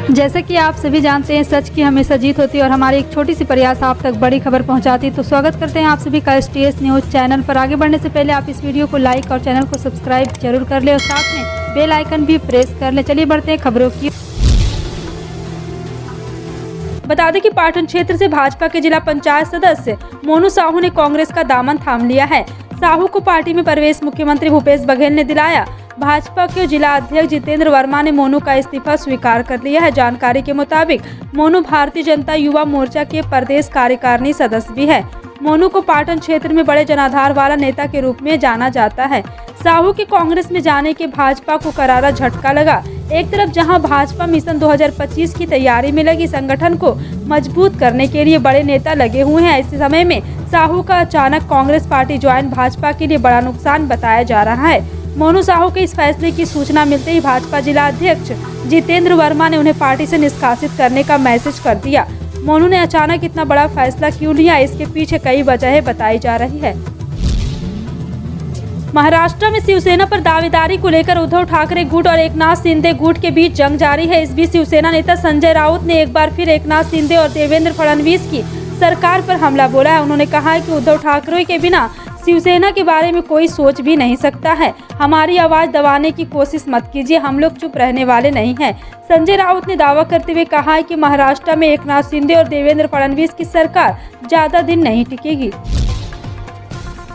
जैसा कि आप सभी जानते हैं, सच की हमेशा जीत होती है और हमारी एक छोटी सी प्रयास आप तक बड़ी खबर पहुंचाती है। तो स्वागत करते हैं आप सभी का STS न्यूज़ चैनल पर। आगे बढ़ने से पहले आप इस वीडियो को लाइक और चैनल को सब्सक्राइब जरूर कर ले और साथ में बेल आइकन भी प्रेस कर ले। चलिए बढ़ते हैं खबरों की। बता दें कि पाटन क्षेत्र से भाजपा के जिला पंचायत सदस्य मोनू साहू ने कांग्रेस का दामन थाम लिया है। साहू को पार्टी में प्रवेश मुख्यमंत्री भूपेश बघेल ने दिलाया। भाजपा के जिला अध्यक्ष जितेंद्र वर्मा ने मोनू का इस्तीफा स्वीकार कर लिया है। जानकारी के मुताबिक मोनू भारतीय जनता युवा मोर्चा के प्रदेश कार्यकारिणी सदस्य भी है। मोनू को पाटन क्षेत्र में बड़े जनाधार वाला नेता के रूप में जाना जाता है। साहू के कांग्रेस में जाने के भाजपा को करारा झटका लगा। एक तरफ जहां भाजपा मिशन 2025 की तैयारी में लगी संगठन को मजबूत करने के लिए बड़े नेता लगे हुए हैं, ऐसे समय में साहू का अचानक कांग्रेस पार्टी ज्वाइन भाजपा के लिए बड़ा नुकसान बताया जा रहा है। मोनू साहू के इस फैसले की सूचना मिलते ही भाजपा जिला अध्यक्ष जितेंद्र वर्मा ने उन्हें पार्टी से निष्कासित करने का मैसेज कर दिया। मोनू ने अचानक इतना बड़ा फैसला क्यों लिया, इसके पीछे कई वजहें बताई जा रही है। महाराष्ट्र में शिवसेना पर दावेदारी को लेकर उद्धव ठाकरे गुट और एकनाथ शिंदे गुट के बीच जंग जारी है। इस बीच शिवसेना नेता संजय राउत ने एक बार फिर एकनाथ शिंदे और देवेंद्र फडणवीस की सरकार पर हमला बोला है। उन्होंने कहा है कि उद्धव ठाकरे के बिना शिवसेना के बारे में कोई सोच भी नहीं सकता है। हमारी आवाज दबाने की कोशिश मत कीजिए, हम लोग चुप रहने वाले नहीं हैं। संजय राउत ने दावा करते हुए कहा है कि महाराष्ट्र में एकनाथ शिंदे और देवेंद्र फडणवीस की सरकार ज्यादा दिन नहीं टिकेगी।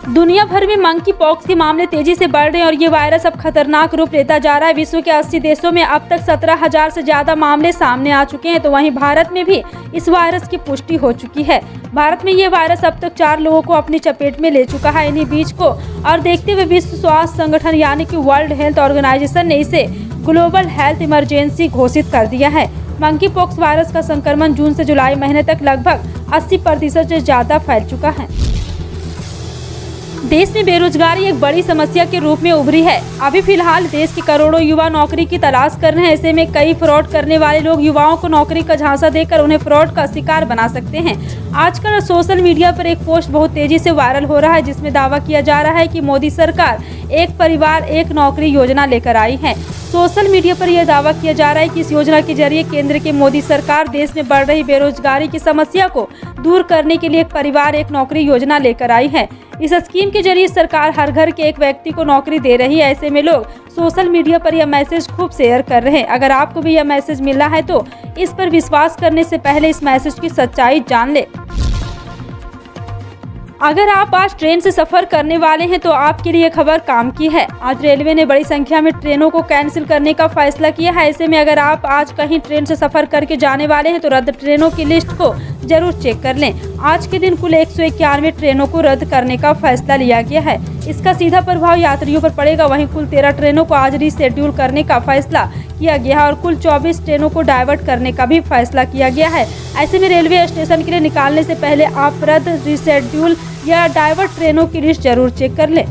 दुनिया भर में मंकी पॉक्स के मामले तेजी से बढ़ रहे हैं और ये वायरस अब खतरनाक रूप लेता जा रहा है। विश्व के 80 देशों में अब तक 17,000 से ज्यादा मामले सामने आ चुके हैं, तो वहीं भारत में भी इस वायरस की पुष्टि हो चुकी है। भारत में ये वायरस अब तक 4 लोगों को अपनी चपेट में ले चुका है। इन्हीं बीच को और देखते हुए विश्व स्वास्थ्य संगठन यानी कि वर्ल्ड हेल्थ ऑर्गेनाइजेशन ने इसे ग्लोबल हेल्थ इमरजेंसी घोषित कर दिया है। मंकी पॉक्स वायरस का संक्रमण जून से जुलाई महीने तक लगभग 80% से ज्यादा फैल चुका है। देश में बेरोजगारी एक बड़ी समस्या के रूप में उभरी है। अभी फिलहाल देश के करोड़ों युवा नौकरी की तलाश कर रहे हैं। ऐसे में कई फ्रॉड करने वाले लोग युवाओं को नौकरी का झांसा देकर उन्हें फ्रॉड का शिकार बना सकते हैं। आजकल सोशल मीडिया पर एक पोस्ट बहुत तेजी से वायरल हो रहा है, जिसमें दावा किया जा रहा है कि मोदी सरकार एक परिवार एक नौकरी योजना लेकर आई है। सोशल मीडिया पर यह दावा किया जा रहा है कि इस योजना के जरिए केंद्र की मोदी सरकार देश में बढ़ रही बेरोजगारी की समस्या को दूर करने के लिए एक परिवार एक नौकरी योजना लेकर आई है। इस स्कीम के जरिए सरकार हर घर के एक व्यक्ति को नौकरी दे रही है। ऐसे में लोग सोशल मीडिया पर यह मैसेज खूब शेयर कर रहे हैं। अगर आपको भी यह मैसेज मिला है तो इस पर विश्वास करने से पहले इस मैसेज की सच्चाई जान ले। अगर आप आज ट्रेन से सफर करने वाले हैं तो आपके लिए खबर काम की है। आज रेलवे ने बड़ी संख्या में ट्रेनों को कैंसिल करने का फैसला किया है। ऐसे में अगर आप आज कहीं ट्रेन से सफर करके जाने वाले हैं तो रद्द ट्रेनों की लिस्ट को जरूर चेक कर लें। आज के दिन कुल 191 ट्रेनों को रद्द करने का फैसला लिया गया है। इसका सीधा प्रभाव यात्रियों पर पड़ेगा। वहीं कुल 13 ट्रेनों को आज रीशेड्यूल करने का फैसला किया गया है और कुल 24 ट्रेनों को डाइवर्ट करने का भी फैसला किया गया है। ऐसे में रेलवे स्टेशन के लिए निकालने से पहले आप रद्द, रीशेड्यूल या डाइवर्ट ट्रेनों की लिस्ट जरूर चेक कर लें।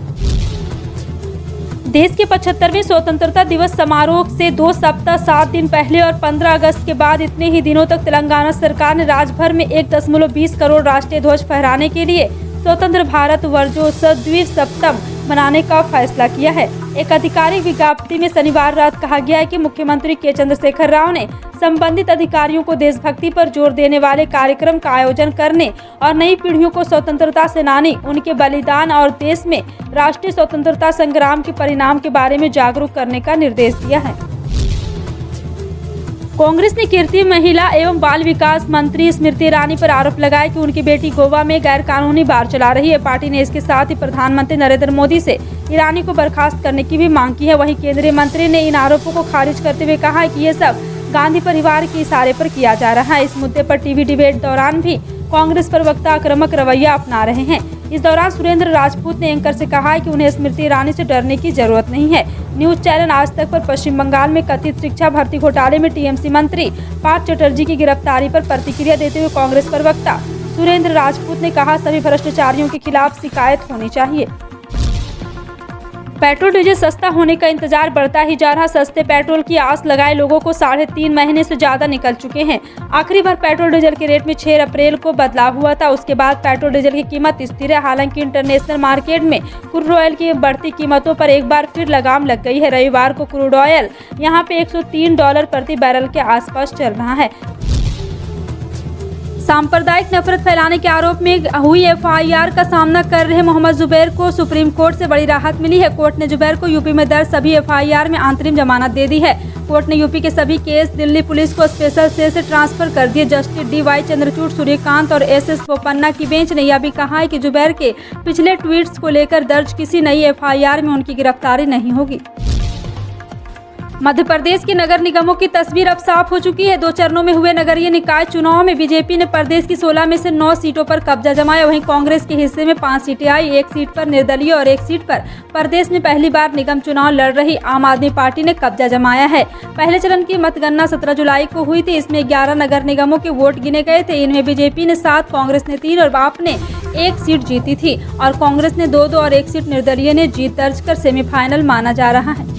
देश के 75वें स्वतंत्रता दिवस समारोह से 2 सप्ताह 7 दिन पहले और 15 अगस्त के बाद इतने ही दिनों तक तेलंगाना सरकार ने राज्य भर में 1.20 करोड़ राष्ट्रीय ध्वज फहराने के लिए स्वतंत्र भारत वर्षोत्सव द्विसप्तम मनाने का फैसला किया है। एक आधिकारिक विज्ञप्ति में शनिवार रात कहा गया है कि मुख्यमंत्री के चंद्रशेखर राव ने संबंधित अधिकारियों को देशभक्ति पर जोर देने वाले कार्यक्रम का आयोजन करने और नई पीढ़ियों को स्वतंत्रता सेनानी, उनके बलिदान और देश में राष्ट्रीय स्वतंत्रता संग्राम के परिणाम के बारे में जागरूक करने का निर्देश दिया है। कांग्रेस ने केंद्रीय महिला एवं बाल विकास मंत्री स्मृति ईरानी पर आरोप लगाया कि उनकी बेटी गोवा में गैर कानूनी बार चला रही है। पार्टी ने इसके साथ ही प्रधानमंत्री नरेंद्र मोदी से ईरानी को बर्खास्त करने की भी मांग की है। वहीं केंद्रीय मंत्री ने इन आरोपों को खारिज करते हुए कहा है कि ये सब गांधी परिवार के इशारे पर किया जा रहा है। इस मुद्दे पर टीवी डिबेट दौरान भी कांग्रेस प्रवक्ता आक्रामक रवैया अपना रहे हैं। इस दौरान सुरेंद्र राजपूत ने एंकर से कहा है कि उन्हें स्मृति ईरानी से डरने की जरूरत नहीं है। न्यूज चैनल आज तक पर पश्चिम बंगाल में कथित शिक्षा भर्ती घोटाले में टीएमसी मंत्री पार्थ चटर्जी की गिरफ्तारी पर प्रतिक्रिया देते हुए कांग्रेस प्रवक्ता सुरेंद्र राजपूत ने कहा, सभी भ्रष्टाचारियों के खिलाफ शिकायत होनी चाहिए। पेट्रोल डीजल सस्ता होने का इंतजार बढ़ता ही जा रहा। सस्ते पेट्रोल की आस लगाए लोगों को 3.5 महीने से ज्यादा निकल चुके हैं। आखिरी बार पेट्रोल डीजल के रेट में 6 अप्रैल को बदलाव हुआ था। उसके बाद पेट्रोल डीजल की कीमत स्थिर है। हालांकि इंटरनेशनल मार्केट में क्रूड ऑयल की बढ़ती कीमतों पर एक बार फिर लगाम लग गई है। रविवार को क्रूड ऑयल यहां पे $103 प्रति बैरल के आसपास चल रहा है। सांप्रदायिक नफरत फैलाने के आरोप में हुई एफआईआर का सामना कर रहे मोहम्मद जुबैर को सुप्रीम कोर्ट से बड़ी राहत मिली है। कोर्ट ने जुबैर को यूपी में दर्ज सभी एफआईआर में अंतरिम जमानत दे दी है। कोर्ट ने यूपी के सभी केस दिल्ली पुलिस को स्पेशल सेल से ट्रांसफर कर दिए। जस्टिस DY चंद्रचूड़, सूर्यकांत और SS बोपन्ना की बेंच ने यह भी कहा है कि जुबैर के पिछले ट्वीट्स को लेकर दर्ज किसी नई एफआईआर में उनकी गिरफ्तारी नहीं होगी। मध्य प्रदेश के नगर निगमों की तस्वीर अब साफ हो चुकी है। 2 चरणों में हुए नगरीय निकाय चुनाव में बीजेपी ने प्रदेश की 16 में से 9 सीटों पर कब्जा जमाया। वहीं कांग्रेस के हिस्से में 5 सीटें आई। 1 सीट पर निर्दलीय और 1 सीट पर प्रदेश में पहली बार निगम चुनाव लड़ रही आम आदमी पार्टी ने कब्जा जमाया है। पहले चरण की मतगणना 17 जुलाई को हुई थी। इसमें 11 नगर निगमों के वोट गिने गए थे। इनमें बीजेपी ने 7, कांग्रेस ने 3 और आप ने 1 सीट जीती थी और कांग्रेस ने 2 और 1 सीट निर्दलीय ने जीत दर्ज कर सेमीफाइनल माना जा रहा है।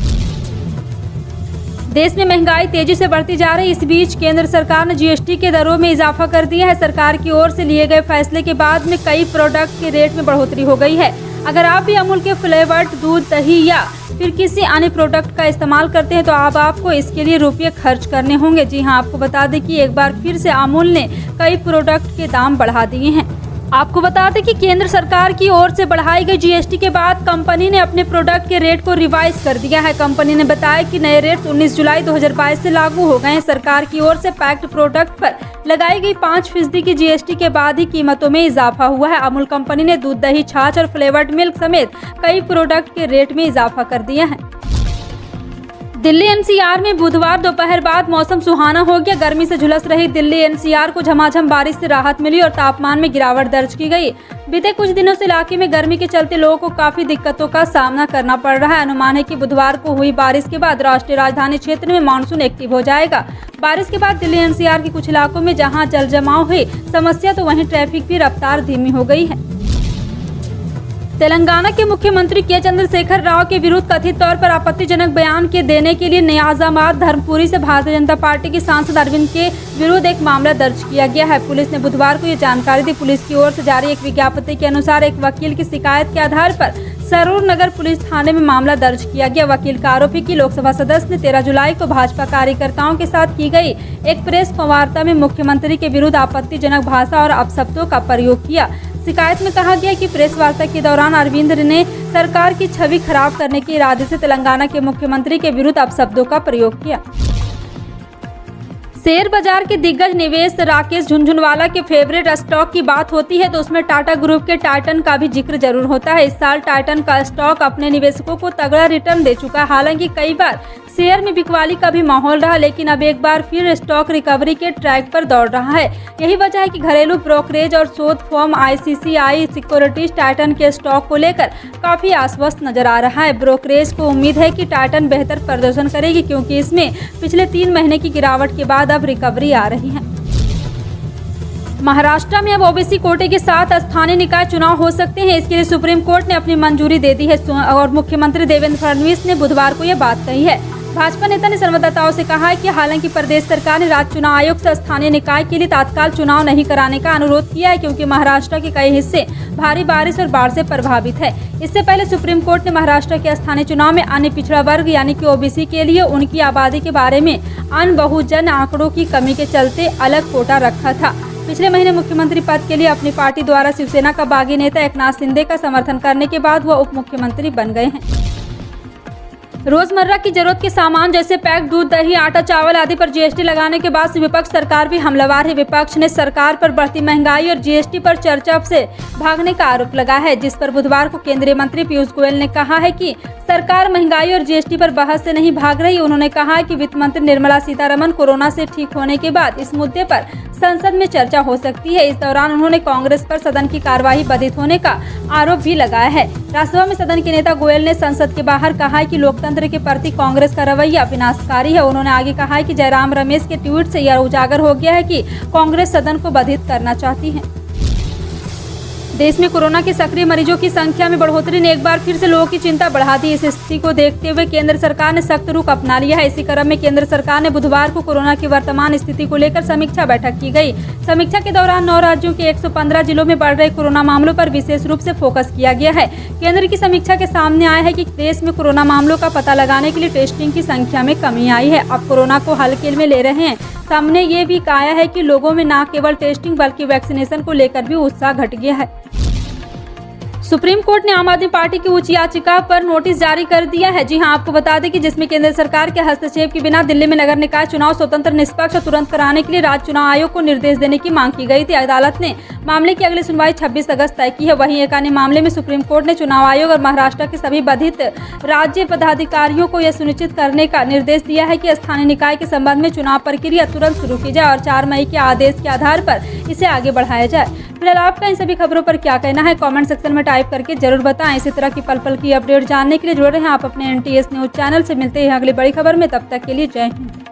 देश में महंगाई तेजी से बढ़ती जा रही। इस बीच केंद्र सरकार ने GST के दरों में इजाफा कर दिया है। सरकार की ओर से लिए गए फैसले के बाद में कई प्रोडक्ट के रेट में बढ़ोतरी हो गई है। अगर आप भी अमूल के फ्लेवर्ड दूध, दही या फिर किसी अन्य प्रोडक्ट का इस्तेमाल करते हैं तो अब आपको इसके लिए रुपये खर्च करने होंगे। जी हां, आपको बता दें कि एक बार फिर से अमूल ने कई प्रोडक्ट के दाम बढ़ा दिए हैं। आपको बता दें कि केंद्र सरकार की ओर से बढ़ाई गई GST के बाद कंपनी ने अपने प्रोडक्ट के रेट को रिवाइज कर दिया है। कंपनी ने बताया कि नए रेट 19 जुलाई 2022 से लागू हो गए हैं। सरकार की ओर से पैक्ड प्रोडक्ट पर लगाई गई 5% की GST के बाद ही कीमतों में इजाफा हुआ है। अमूल कंपनी ने दूध, दही, छाछ और फ्लेवर्ड मिल्क समेत कई प्रोडक्ट के रेट में इजाफा कर दिया है। दिल्ली NCR में बुधवार दोपहर बाद मौसम सुहाना हो गया। गर्मी से झुलस रही दिल्ली NCR को झमाझम बारिश से राहत मिली और तापमान में गिरावट दर्ज की गई। बीते कुछ दिनों से इलाके में गर्मी के चलते लोगों को काफी दिक्कतों का सामना करना पड़ रहा है। अनुमान है कि बुधवार को हुई बारिश के बाद राष्ट्रीय राजधानी क्षेत्र में मानसून एक्टिव हो जाएगा। बारिश के बाद दिल्ली NCR के कुछ इलाकों में जहां जल जमाव हुई समस्या, तो वहीं ट्रैफिक की रफ्तार धीमी हो गई है। तेलंगाना के मुख्यमंत्री के चंद्रशेखर राव के विरुद्ध कथित तौर पर आपत्तिजनक बयान के देने के लिए निजामाबाद धर्मपुरी से भारतीय जनता पार्टी के सांसद अरविंद के विरुद्ध एक मामला दर्ज किया गया है। पुलिस ने बुधवार को ये जानकारी दी। पुलिस की ओर से जारी एक विज्ञप्ति के अनुसार एक वकील की शिकायत के आधार पर सरूर नगर पुलिस थाने में मामला दर्ज किया गया। वकील का आरोप है कि लोकसभा सदस्य ने 13 जुलाई को भाजपा कार्यकर्ताओं के साथ की गई एक प्रेस वार्ता में मुख्यमंत्री के विरुद्ध आपत्तिजनक भाषा और अपशब्दों का प्रयोग किया। शिकायत में कहा गया कि प्रेस वार्ता के दौरान अरविंद ने सरकार की छवि खराब करने के इरादे से तेलंगाना के मुख्यमंत्री के विरुद्ध अपशब्दों का प्रयोग किया। शेयर बाजार के दिग्गज निवेश राकेश झुनझुनवाला के फेवरेट स्टॉक की बात होती है तो उसमें टाटा ग्रुप के टाइटन का भी जिक्र जरूर होता है। इस साल टाइटन का स्टॉक अपने निवेशकों को तगड़ा रिटर्न दे चुका है। हालांकि कई बार शेयर में बिकवाली का भी माहौल रहा, लेकिन अब एक बार फिर स्टॉक रिकवरी के ट्रैक पर दौड़ रहा है। यही वजह है कि घरेलू ब्रोकरेज और शोध फर्म ICICI सिक्योरिटीज टाइटन के स्टॉक को लेकर काफी आश्वस्त नजर आ रहा है। ब्रोकरेज को उम्मीद है कि टाइटन बेहतर प्रदर्शन करेगी, क्योंकि इसमें पिछले 3 महीने की गिरावट के बाद अब रिकवरी आ रही है। महाराष्ट्र में अब OBC कोटे के साथ स्थानीय निकाय चुनाव हो सकते हैं। इसके लिए सुप्रीम कोर्ट ने अपनी मंजूरी दे दी है और मुख्यमंत्री देवेंद्र फडणवीस ने बुधवार को यह बात कही है। भाजपा नेता ने संवाददाताओं से कहा है कि हालांकि प्रदेश सरकार ने राज्य चुनाव आयोग से स्थानीय निकाय के लिए तत्काल चुनाव नहीं कराने का अनुरोध किया है, क्योंकि महाराष्ट्र के कई हिस्से भारी बारिश और बाढ़ से प्रभावित है। इससे पहले सुप्रीम कोर्ट ने महाराष्ट्र के स्थानीय चुनाव में अन्य पिछड़ा वर्ग यानी कि OBC के लिए उनकी आबादी के बारे में अन्य बहुजन आंकड़ों की कमी के चलते अलग कोटा रखा था। पिछले महीने मुख्यमंत्री पद के लिए अपनी पार्टी द्वारा शिवसेना का बागी नेता एकनाथ शिंदे का समर्थन करने के बाद वह उप मुख्यमंत्री बन गए हैं। रोजमर्रा की जरूरत के सामान जैसे पैक्ड दूध, दही, आटा, चावल आदि पर GST लगाने के बाद से विपक्ष सरकार भी हमलावर है। विपक्ष ने सरकार पर बढ़ती महंगाई और GST पर चर्चा से भागने का आरोप लगा है, जिस पर बुधवार को केंद्रीय मंत्री पीयूष गोयल ने कहा है कि सरकार महंगाई और GST पर बहस से नहीं भाग रही। उन्होंने कहा कि वित्त मंत्री निर्मला सीतारमण कोरोना से ठीक होने के बाद इस मुद्दे पर संसद में चर्चा हो सकती है। इस दौरान उन्होंने कांग्रेस पर सदन की कार्यवाही बाधित होने का आरोप भी लगाया है। राज्यसभा में सदन के नेता गोयल ने संसद के बाहर कहा है कि लोकतंत्र के प्रति कांग्रेस का रवैया विनाशकारी है। उन्होंने आगे कहा है कि जयराम रमेश के ट्वीट से यह उजागर हो गया है कि कांग्रेस सदन को बाधित करना चाहती है। देश में कोरोना के सक्रिय मरीजों की संख्या में बढ़ोतरी ने एक बार फिर से लोगों की चिंता बढ़ा दी। इस स्थिति को देखते हुए केंद्र सरकार ने सख्त रुख अपना लिया है। इसी क्रम में केंद्र सरकार ने बुधवार को कोरोना की वर्तमान स्थिति को लेकर समीक्षा बैठक की गई। समीक्षा के दौरान 9 राज्यों के 115 जिलों में बढ़ रहे कोरोना मामलों पर विशेष रूप से फोकस किया गया है। केंद्र की समीक्षा के सामने आया है कि देश में कोरोना मामलों का पता लगाने के लिए टेस्टिंग की संख्या में कमी आई है। अब कोरोना को हल्के में ले रहे हैं। सामने ये भी कहा है कि लोगों में न केवल टेस्टिंग बल्कि वैक्सीनेशन को लेकर भी उत्साह घट गया है। सुप्रीम कोर्ट ने आम आदमी पार्टी की उच्च याचिका पर नोटिस जारी कर दिया है। जी हां, आपको बता दें कि जिसमें केंद्र सरकार के हस्तक्षेप के बिना दिल्ली में नगर निकाय चुनाव स्वतंत्र, निष्पक्ष और तुरंत कराने के लिए राज्य चुनाव आयोग को निर्देश देने की मांग की गई थी। अदालत ने मामले की अगली सुनवाई 26 अगस्त तय की है। वहीं एक अन्य मामले में सुप्रीम कोर्ट ने चुनाव आयोग और महाराष्ट्र के सभी बाधित राज्य पदाधिकारियों को यह सुनिश्चित करने का निर्देश दिया है कि स्थानीय निकाय के संबंध में चुनाव प्रक्रिया तुरंत शुरू की जाए और 4 मई के आदेश के आधार पर इसे आगे बढ़ाया जाए। फिलहाल आपका इन सभी खबरों पर क्या कहना है, कमेंट सेक्शन में टाइप करके जरूर बताएं। इसी तरह की पल पल की अपडेट जानने के लिए जुड़े रहें आप अपने NTS न्यूज चैनल से। मिलते हैं अगली बड़ी खबर में, तब तक के लिए जय हिंद।